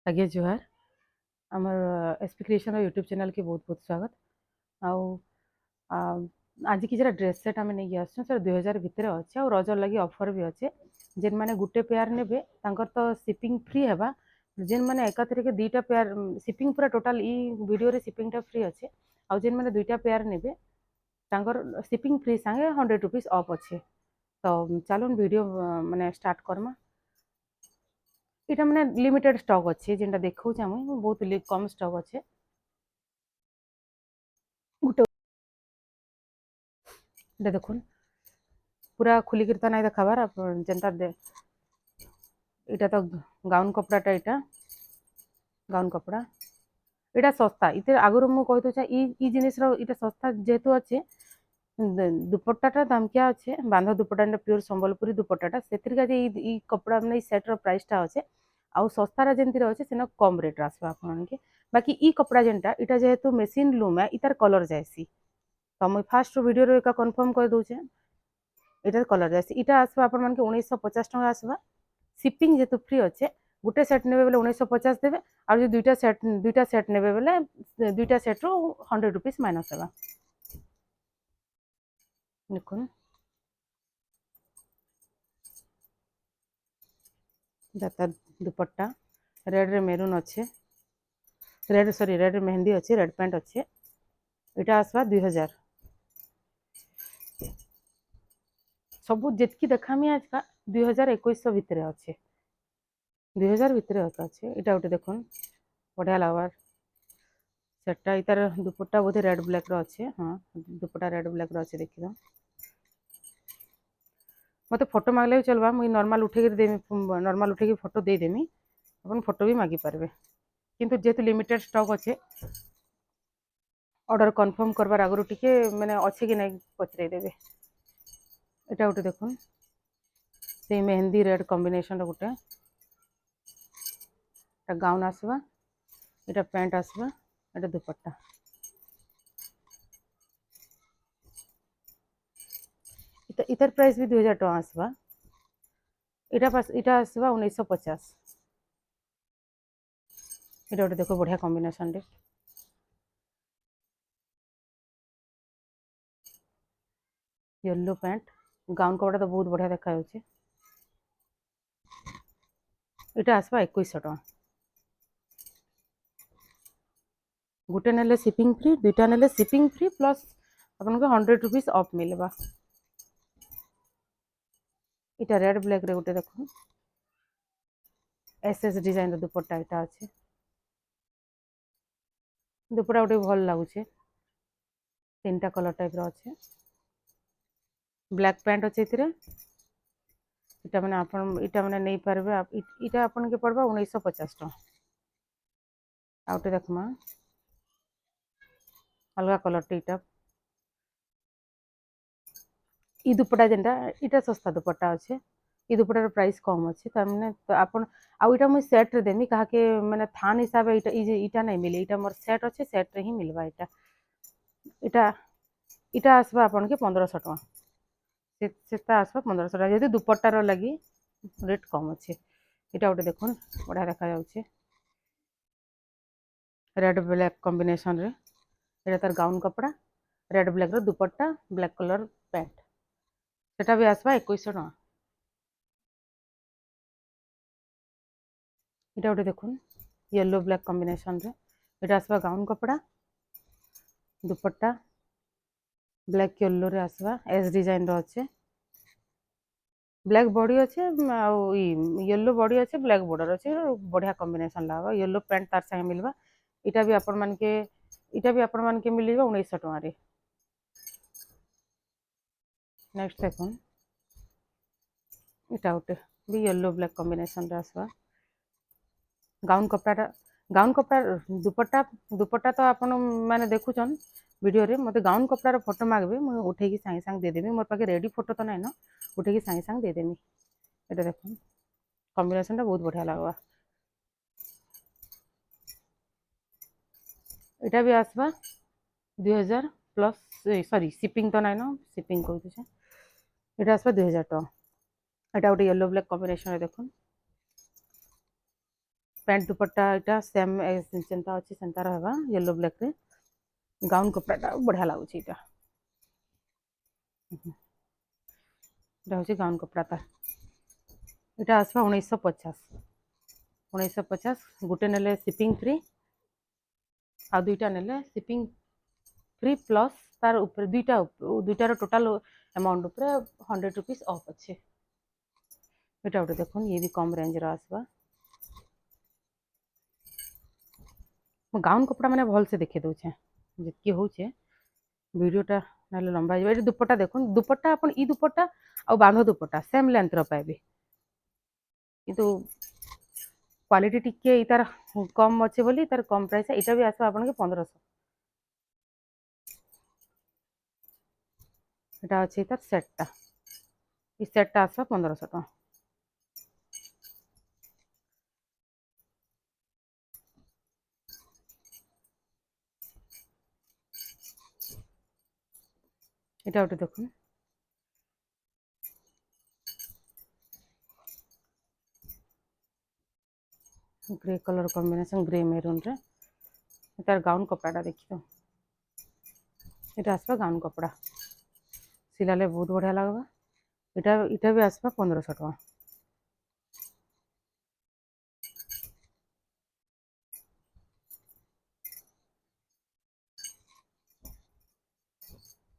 आज्ञा जुहार आमर SP creation YouTube channel के बहुत बहुत स्वागत आउ आज कि ड्रेस सेट आम नहीं आस 2000 भितर अच्छे और रज लगी ऑफर भी अच्छे जेन मैंने गुटे पेयर ने तो शिपिंग फ्री है जेन मैंने एकाथरिक दुईटा पेयर शिपिंग पूरा टोटाल वीडियो शिपिंगटा फ्री अच्छे आउ जेन मैंने दुईटा पेयर ने शिपिंग फ्री सांगे 100 रुपीज ऑफ अच्छे तो चलो वीडियो मैंने स्टार्ट करमा এটা মানে লিমিটেড স্টক ଅଛି যেটা ଦେଖାଉଛି আমি ବହୁତ କମ୍ ଷ୍ଟକ୍ ଅଛି ଗୋଟେ এটা দেখুন পুরা খুলিকি তো নাই দেখাবার যেটা এটা তো গাউন কপড়াটা এটা গাউন কপড়া এটা সস্তা ইতে আগুরু মু কই দউছা ই জিনিসর এটা সস্তা যেহেতু আছে দুপট্টাটা দাম কিয়া আছে বাঁধ দুপট্টা পিওর সম্বলপুরি দুপট্টাটা সেতির কাছে ই কপড়া মানে সেটর প্রাইসটা আছে आउ सस्तार जमी अच्छे से कम रेट आसो आपके बाकी इ कपड़ा जेनटा इटा जेहेतु मेसीन लूम है इतार कलर जाएसी तो मुझे फास्ट वीडियो रे कन्फर्म कर दूचे इटार कलर जाएसी इटा आसो आप 1950 टका आसवा शिपिंग जेहेतु फ्री अच्छे गोटे सेट ने बेले 1950 देवे और जो दुईटा सेट ने बेले दुईटा सेट रो 100 रुपीज माइनस है देखुन दुपट्टा रेड रे मेरून अच्छे रेड सॉरी रेड मेहंदी अच्छे रेड पैंट अच्छे इटा आसवा 2000 सबू जितकी देखामी आज का 2021 भितर अच्छे 2000 भितर अच्छे इटा गोटे देखुन बढ़िया लगवार सेटा इतार दुपट्टा बोधे रेड ब्लैक रो अच्छे हाँ दुपट्टा रेड ब्लैक रो अच्छे देखिए मत फोटो मांगले भी चलवा मुझे नॉर्मल उठे नॉर्मल उठे फोटो देदेमी अपन फोटो भी मागी पारबे किंतु जेहेतु लिमिटेड स्टॉक अच्छे ऑर्डर कन्फर्म करवार आगु टिके मैंने अच्छे कि नहीं पचरे देवे इटा गोटे देखुन से मेहंदी रेड कॉम्बिनेशन गोटे गाउन आसवा इटा पैंट आसवा इटा दुपट्टा इतार प्राइस भी 2000 टका आसवा इटा आसवा 1950 इटा गोटे देखो बढ़िया कॉम्बिनेशन रे येलो पैंट गाउन कपड़ा तो बहुत बढ़िया देखा इटा आसवा 2100 टका गोटे नेले शिपिंग फ्री दुईटा नेले शिपिंग फ्री प्लस अपन को 100 रुपीज ऑफ मिलवा इटा रेड ब्लैक रे गोटे देखो एसएस डिजाइन दुपट्टा इटा अच्छे दुपट्टा गोटे भल लगुचे तीनटा कलर टाइप रो अच्छे ब्लैक पैंट अच्छे इटा मैंने आपन इटा मैंने नहीं पारबे इटा अपन के पड़वा 1950 टका आउटे देखमा अलगा कलर टीटा इ दुपट्टा जेनटा इटा सस्ता दुपट्टा अच्छे इ दुपट्टार प्राइस कम अच्छे तारमाने तो आपन आउ इटा मुझे सेट रे देमी कहा के मैंने थान हिसाब इटा इटा नहीं मिले इटा मोर सेट अच्छे सेट रे ही मिलवा इटा इटा इटा आसवा आपन के 1500 टका सेटा आसवा 1500 टका जेहेतु दुपट्टार लगी रेट कम अच्छे इटा गोटे देखुन बढ़िया देखा जाउछे रेड ब्लैक कॉम्बिनेशन रे इटा तार गाउन कपड़ा रेड ब्लैक रो दुपट्टा ब्लैक कलर पैंट सेटा भी आसवा 2100 टका इटा गोटे देखुन येलो ब्लैक कॉम्बिनेशन रे इटा आसवा गाउन कपड़ा दुपट्टा ब्लैक येलो रे आसवा एस डिजाइन रो अच्छे ब्लैक बॉडी अच्छे येलो बॉडी अच्छे ब्लैक बॉर्डर अच्छे बढ़िया कॉम्बिनेशन लगा येलो पैंट तार संगे मिलवा इटा भी आपण मान के मिलवा 1900 टका रे नेक्स्ट देखुन इटा गोटे भी येलो ब्लैक कॉम्बिनेशन रे आसवा गाउन कपड़ा दुपट्टा तो आपण माने देखुचन वीडियो रे मते गाउन कपड़ार फोटो मांगबे मुझे उठे की सांगे सांगे देदेमी मोर पाखे रेडी फोटो तो नहीं ना उठे की सांगे सांगे देदेमी इटा देखो कॉम्बिनेशन बहुत बढ़िया लगवा इटा भी आसवा 2000 प्लस सॉरी शिपिंग तो नहीं ना शिपिंग कहते हैं इटा आसवा 2000 टका इटा गोटे येलो ब्लैक कॉम्बिनेशन देखो पैंट दुपट्टा इटा सेम जेनता अच्छे सेंता रहबा येलो ब्लैक रे गाउन कपड़ाटा बढ़िया लगुच इटा इटा हूँ गाउन कपड़ाटा इटा आसवा 1950 गोटे नेले शिपिंग फ्री आ दुईटा नेले शिपिंग फ्री प्लस तार ऊपर दुईटार टोटाल अमाउंट ऊपर 100 रुपीस ऑफ अच्छे इटा गोटे देखुन ये भी कम रेंज रो आसवा गाउन कपड़ा मैंने भल से देखे दूचे जितकी होचे वीडियोटा ना लंबा ये दुपट्टा देखुन दुपट्टा अपन ई दुपट्टा आ बांध दुपट्टा सेम लेंथ रो पाइबे किंतु क्वालिटी टिके तार कम अच्छे बोली तार कम प्राइस इटा भी आसवा आपन के 1500 इटा अच्छे तार सेटटा ई सेटटा आसवा 1500 टका এটা ওটা দেখুন grey colour combination grey maroon रे तार गाउन कपड़ा देखी तो এটা आसवा गाउन कपड़ा सिलाले बहुत बढ़िया लगवा इटा भी आसवा 1500 टका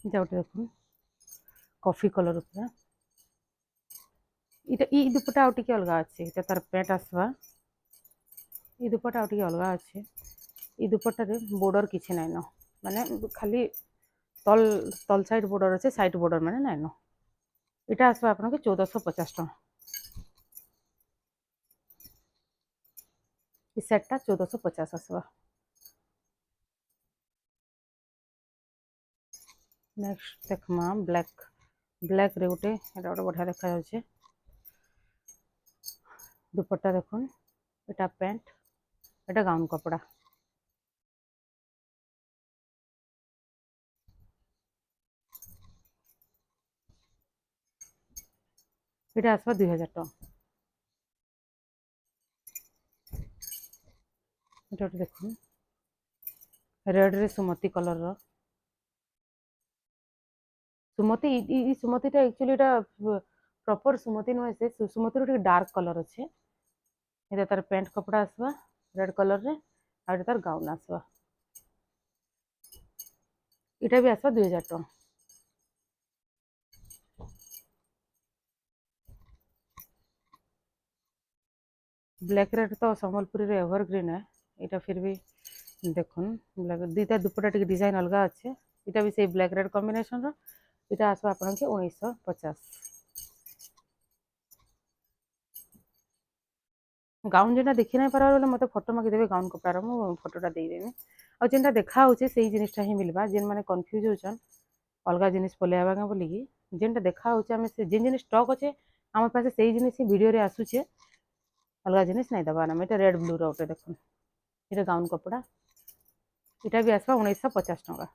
এটা ওটা দেখুন कॉफी कलर उपरा इटा ई दुपट्टा आउ टिके अलगा अच्छे इटा तार पैंट आसवा ई दुपट्टा आउ टिके अलगा अच्छे ई दुपट्टा रे बॉर्डर किछि नाइ न माने खाली तल तल साइड बॉर्डर अच्छे साइड बॉर्डर माने नाइ न इटा आसवा आपन के 1450 टका ई सेटटा 1450 आसवा नेक्स्ट देखमा ब्लैक ब्लैक रे गोटे एटा गोटे बढ़िया देखा जाउछे दुपट्टा देखुन एटा पैंट एटा गाउन कपड़ा एटा आसवा 2000 टका एटा देखुन रेड रे सुमती कलर रो सुमती सुमतीटा एक्चुअली एटा प्रॉपर सुमती नुहे से सुमती रो डार्क कलर अच्छे एटा तार पैंट कपड़ा आसवा रेड कलर रे आ तार गाउन आसवा इटा भी आसवा 2000 टका ब्लैक रेड तो संबलपुरी रे एवरग्रीन है इटा फिर भी देखुन ब्लैक दुईटा दुपट्टा टिके डिजाइन अलग अच्छे इटा भी से ब्लैक रेड कॉम्बिनेशन रो इटा आसवा आपन के 1950 गाउन जेटा देखि ना पारा बोले मते फोटो मागी देबे गाउन कपड़ा मु फोटोटा दे देबे आ जेनटा देखा होचे सेही जिनिसटा ही मिलबा जेन माने कंफ्यूज होचन अलगा जिनिस पलेआबा के बोली कि जेनटा देखा होचे हमें से जेन जिनिस स्टॉक होचे हम पासे सेही जिनिस ही वीडियो रे आसुचे अलगा जिनिस नहीं दबा ना एटा रेड ब्लू रो ओटे देखुन इटा गाउन कपड़ा इटा भी आसवा 1950 टका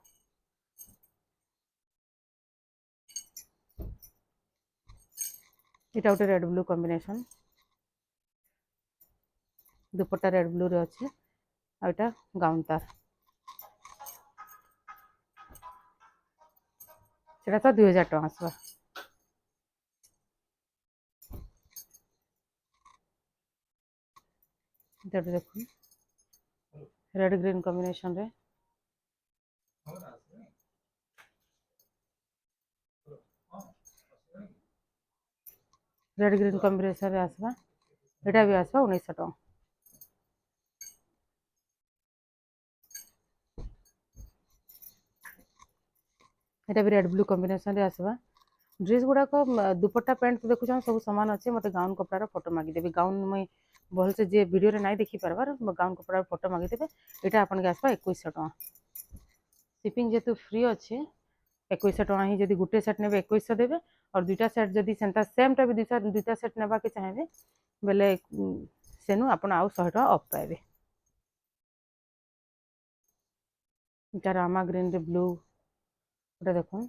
इटा ओटे रेड ब्लू कॉम्बिनेशन दुपट्टा रेड ब्लू रे अच्छे आ एटा गाउन तार सेटा तो 2000 टका आसवा इटा देखुन रेड ग्रीन कॉम्बिनेशन रे रेड ग्रीन कॉम्बिनेशन रे आसवा एटा भी आसवा 1900 टका एटा भी रेड ब्लू कॉम्बिनेशन रे आसवा ड्रेस गुड़ाक दुपट्टा पैंट देखुछ सब सामान अच्छे मत गाउन कपड़ार फोटो मागिदेवी गाउन मुई भल से जे वीडियो रे नाई देखी पारबार गाउन कपड़ार फोटो मागिदेवे यहाँ आपन के आसवा 2100 टका शिपिंग जेतु फ्री अच्छे 2100 टका ही जदि गोटे सेट ने 2100 देवे और दुईटा सेट जदि सेंता सेम टा भी दुईटा सेट नेबा के चाहेबे बेले सेनु आपन आउ 100 टका ऑफ पाइबे इटा रामा ग्रीन रे ब्लू এটা দেখুন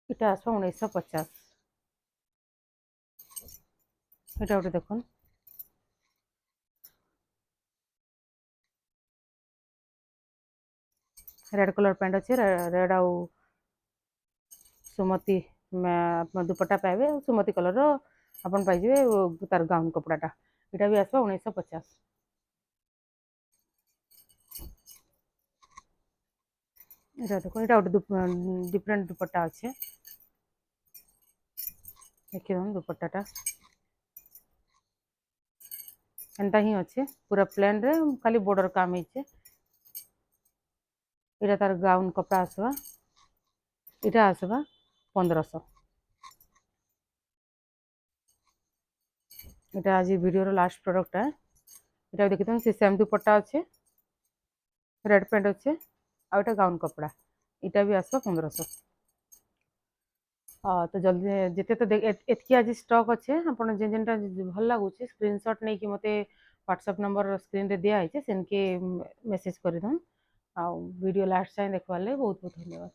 এটা আসবে 1950 এটা ওটা দেখুন रेड कलर पैंट अच्छे रेड आउ सुमती दुपट्टा पाइबे सुमती कलर अपन पाइबे तार गाउन कपड़ाटा यहाँ भी आसवा 1950 এটা দেখো এটা ଗୋଟେ ডিফরেন্ট দুপट्टा আছে देखिए दुपट्टाटा एंता ही अच्छे पूरा प्लेन रे खाली बॉर्डर काम है इटा तार गाउन कपड़ा आसवा इटा आसवा 1500 इटा आज वीडियो लास्ट प्रोडक्ट है इटा देखते से सेम दुपट्टा अच्छे रेड पैंट अच्छे आउटा गाउन कपड़ा इटा भी आसवा 1500 तो जल्दी जिते तो एतकी आज स्टॉक अच्छे आपन जेनटा भल लगुच स्क्रीनशॉट नहीं कि मते व्हाट्सएप नंबर स्क्रीन रे दिया है सेनके मेसेज कर दन आ वीडियो लास्ट टाइम देखवाले बहुत बहुत धन्यवाद।